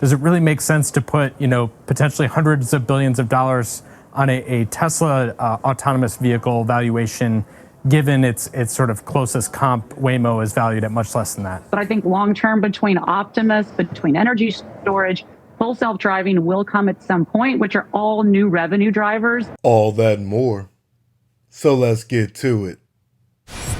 does it really make sense to put, potentially hundreds of billions of dollars on a Tesla autonomous vehicle valuation, given its sort of closest comp, Waymo, is valued at much less than that? But I think long term, between Optimus, between energy storage, full self-driving will come at some point, which are all new revenue drivers. All that and more. So let's get to it.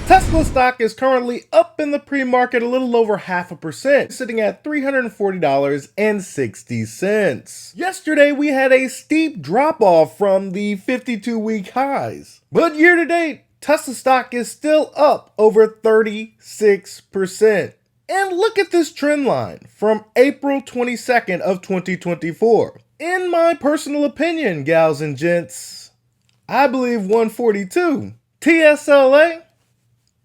Tesla stock is currently up in the pre-market a little over 0.5%, sitting at $340.60. Yesterday, we had a steep drop-off from the 52-week highs. But year-to-date, Tesla stock is still up over 36%. And look at this trend line from April 22nd of 2024. In my personal opinion, gals and gents, I believe 142. TSLA,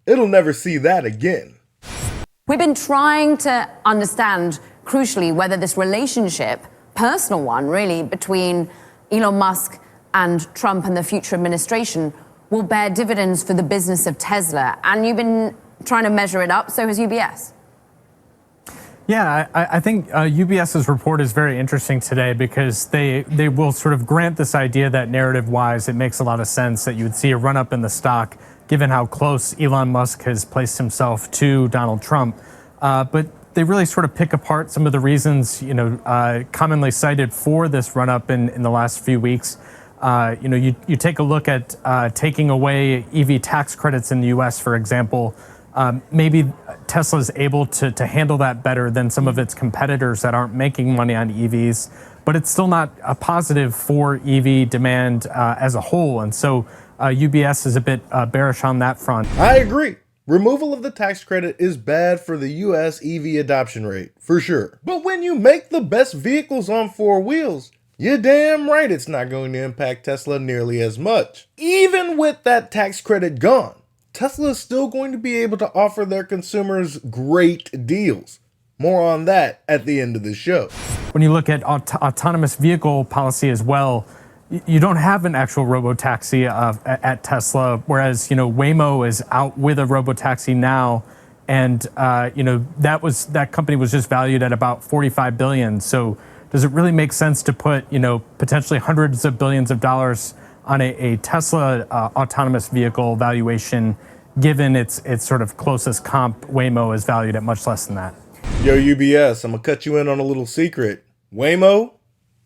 it'll never see that again. We've been trying to understand, crucially, whether this relationship, personal one really, between Elon Musk and Trump and the future administration will bear dividends for the business of Tesla. And you've been trying to measure it up, so has UBS. Yeah, I think UBS's report is very interesting today because they will sort of grant this idea that narrative-wise, it makes a lot of sense that you would see a run-up in the stock given how close Elon Musk has placed himself to Donald Trump. But they really sort of pick apart some of the reasons, commonly cited for this run-up in the last few weeks. You take a look at taking away EV tax credits in the U.S., for example. Maybe Tesla's able to handle that better than some of its competitors that aren't making money on EVs, but it's still not a positive for EV demand as a whole. And so UBS is a bit bearish on that front. I agree. Removal of the tax credit is bad for the US EV adoption rate, for sure. But when you make the best vehicles on four wheels, you're damn right it's not going to impact Tesla nearly as much. Even with that tax credit gone, Tesla is still going to be able to offer their consumers great deals. More on that at the end of the show. When you look at autonomous vehicle policy as well, you don't have an actual ROBOTAXI at Tesla, whereas, Waymo is out with a ROBOTAXI now. And, that company was just valued at about $45 billion. So does it really make sense to put, potentially hundreds of billions of dollars on a Tesla autonomous vehicle valuation, given its sort of closest comp, Waymo, is valued at much less than that? Yo, UBS, I'm gonna cut you in on a little secret. Waymo,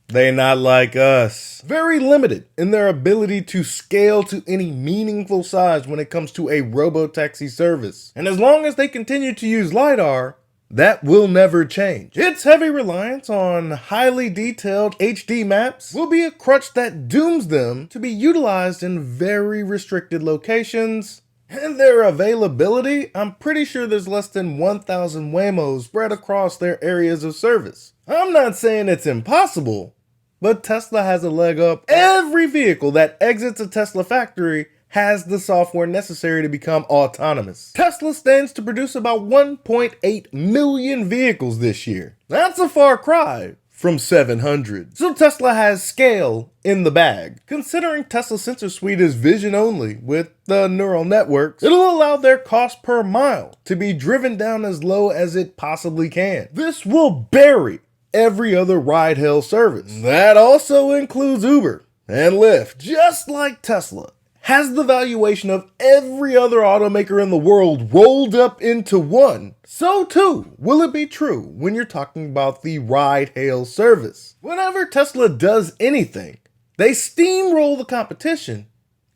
they not like us. Very limited in their ability to scale to any meaningful size when it comes to a ROBOTAXI service. And as long as they continue to use LiDAR, that will never change. Its heavy reliance on highly detailed HD maps will be a crutch that dooms them to be utilized in very restricted locations. And their availability, I'm pretty sure there's less than 1,000 Waymos spread across their areas of service. I'm not saying it's impossible, but Tesla has a leg up. Every vehicle that exits a Tesla factory has the software necessary to become autonomous. Tesla stands to produce about 1.8 million vehicles this year. That's a far cry from 700. So Tesla has scale in the bag. Considering Tesla's sensor suite is vision only with the neural networks, it'll allow their cost per mile to be driven down as low as it possibly can. This will bury every other ride-hail service. That also includes Uber and Lyft. Just like Tesla has the valuation of every other automaker in the world rolled up into one, so too will it be true when you're talking about the ride-hail service. Whenever Tesla does anything, they steamroll the competition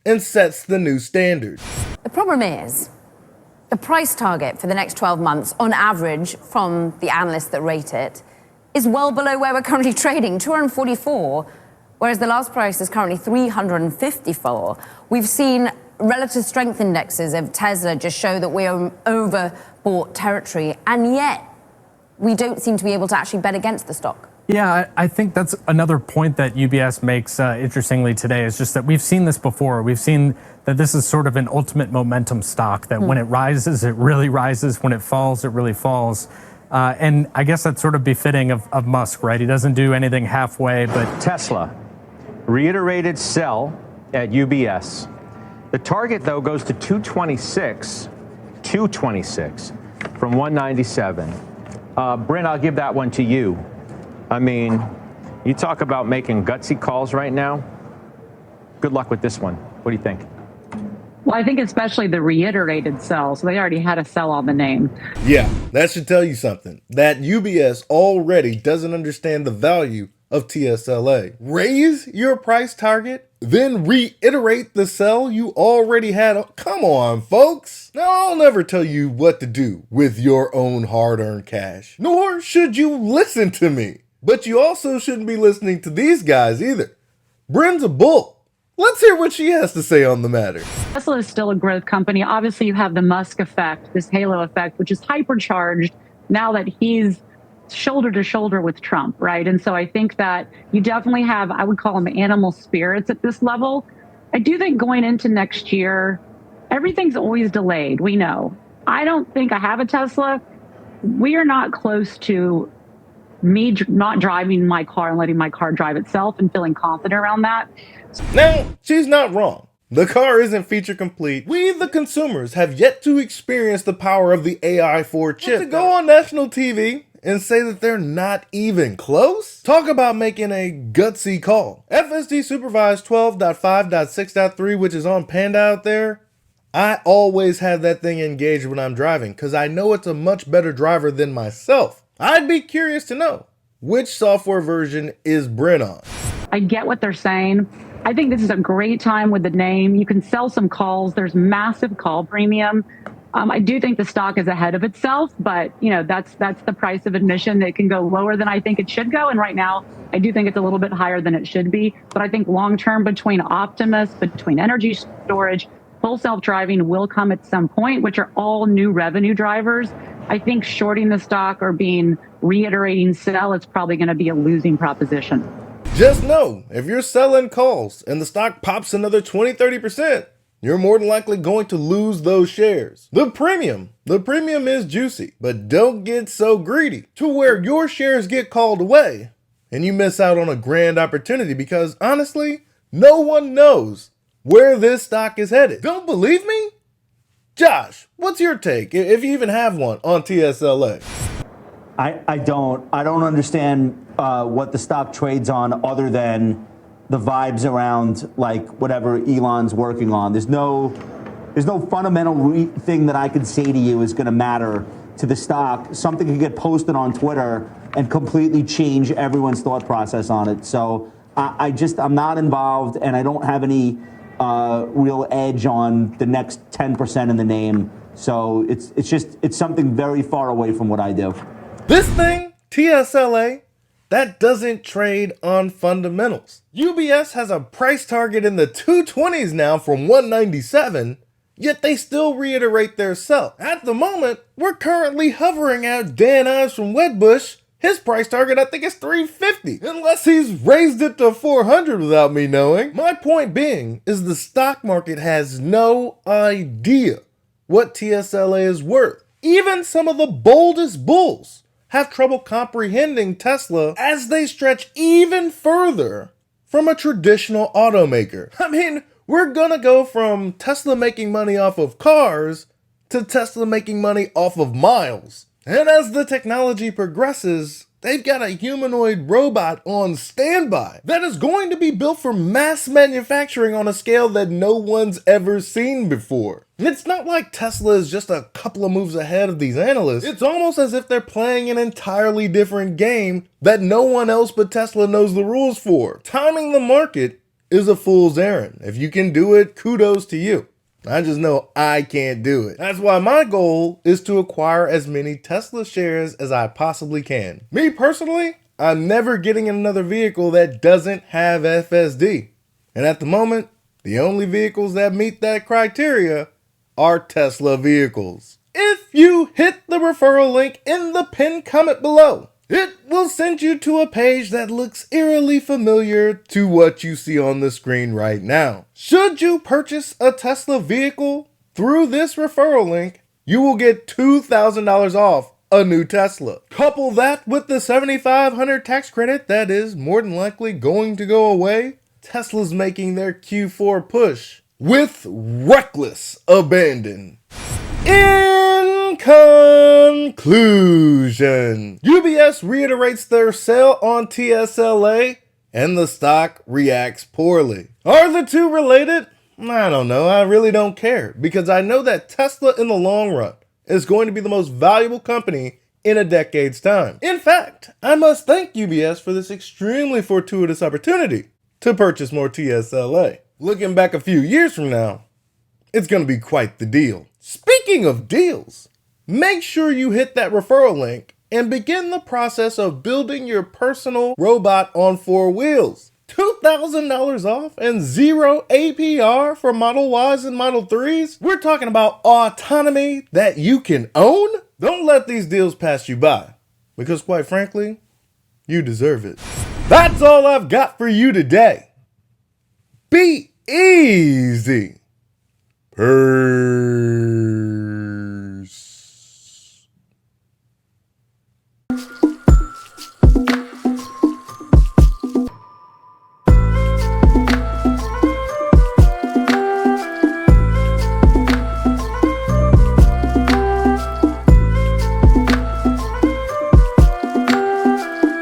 and sets the new standard. The problem is, the price target for the next 12 months, on average, from the analysts that rate it, is well below where we're currently trading, 244, whereas the last price is currently 354. We've seen relative strength indexes of Tesla just show that we're overbought territory, and yet we don't seem to be able to actually bet against the stock. Yeah, I think that's another point that UBS makes interestingly today, is just that we've seen this before. We've seen that this is sort of an ultimate momentum stock, that when it rises, it really rises. When it falls, it really falls. And I guess that's sort of befitting of Musk, right? He doesn't do anything halfway, but Tesla reiterated sell at UBS. The target, though, goes to 226 from 197. Bryn, I'll give that one to you. I mean, you talk about making gutsy calls right now. Good luck with this one. What do you think? Well, I think especially the reiterated sell. So they already had a sell on the name. Yeah, that should tell you something. That UBS already doesn't understand the value of TSLA. Raise your price target, then reiterate the sell you already had. Come on, folks. Now, I'll never tell you what to do with your own hard-earned cash, nor should you listen to me. But you also shouldn't be listening to these guys either. Bren's a bull. Let's hear what she has to say on the matter. Tesla is still a growth company. Obviously, you have the Musk effect, this halo effect, which is hypercharged now that he's shoulder to shoulder with Trump, right? And so I think that you definitely have, I would call them animal spirits at this level. I do think going into next year, everything's always delayed. We know. I don't think I have a Tesla. We are not close to me not driving my car and letting my car drive itself and feeling confident around that. Now, she's not wrong. The car isn't feature complete. We, the consumers, have yet to experience the power of the AI4 chip. But to go on national TV and say that they're not even close? Talk about making a gutsy call. FSD Supervised 12.5.6.3, which is on Panda out there, I always have that thing engaged when I'm driving because I know it's a much better driver than myself. I'd be curious to know, which software version is Bren on? I get what they're saying. I think this is a great time with the name. You can sell some calls. There's massive call premium. I do think the stock is ahead of itself, but that's the price of admission. It can go lower than I think it should go. And right now, I do think it's a little bit higher than it should be. But I think long term, between Optimus, between energy storage, full self-driving will come at some point, which are all new revenue drivers. I think shorting the stock or reiterating sell, it's probably going to be a losing proposition. Just know, if you're selling calls and the stock pops another 20-30%, you're more than likely going to lose those shares. The premium is juicy, but don't get so greedy to where your shares get called away and you miss out on a grand opportunity because honestly, no one knows where this stock is headed. Don't believe me? Josh, what's your take, if you even have one, on TSLA? I don't understand what the stock trades on other than the vibes around like whatever Elon's working on. There's no fundamental thing that I could say to you is going to matter to the stock. Something could get posted on Twitter and completely change everyone's thought process on it. So I'm not involved, and I don't have any real edge on the next 10% in the name. So it's something very far away from what I do. This thing, TSLA, that doesn't trade on fundamentals. UBS has a price target in the 220s now from 197, yet they still reiterate their sell. At the moment, we're currently hovering at Dan Ives from Wedbush. His price target, I think, is 350, unless he's raised it to 400 without me knowing. My point being is the stock market has no idea what TSLA is worth. Even some of the boldest bulls have trouble comprehending Tesla as they stretch even further from a traditional automaker. I mean, we're gonna go from Tesla making money off of cars to Tesla making money off of miles. And as the technology progresses, they've got a humanoid robot on standby that is going to be built for mass manufacturing on a scale that no one's ever seen before. It's not like Tesla is just a couple of moves ahead of these analysts. It's almost as if they're playing an entirely different game that no one else but Tesla knows the rules for. Timing the market is a fool's errand. If you can do it, kudos to you. I just know I can't do it. That's why my goal is to acquire as many Tesla shares as I possibly can. Me personally, I'm never getting another vehicle that doesn't have FSD. And at the moment, the only vehicles that meet that criteria are Tesla vehicles. If you hit the referral link in the pinned comment below, it will send you to a page that looks eerily familiar to what you see on the screen right now. Should you purchase a Tesla vehicle through this referral link, you will get $2,000 off a new Tesla. Couple that with the $7,500 tax credit that is more than likely going to go away. Tesla's making their Q4 push with reckless abandon. In In conclusion, UBS reiterates their sale on TSLA and the stock reacts poorly. Are the two related? I don't know. I really don't care because I know that Tesla in the long run is going to be the most valuable company in a decade's time. In fact, I must thank UBS for this extremely fortuitous opportunity to purchase more TSLA. Looking back a few years from now, it's going to be quite the deal. Speaking of deals, make sure you hit that referral link and begin the process of building your personal robot on 4 wheels. $2,000 off and 0 APR for Model Ys and Model 3s? We're talking about autonomy that you can own? Don't let these deals pass you by, because quite frankly, you deserve it. That's all I've got for you today. Be easy. Peace.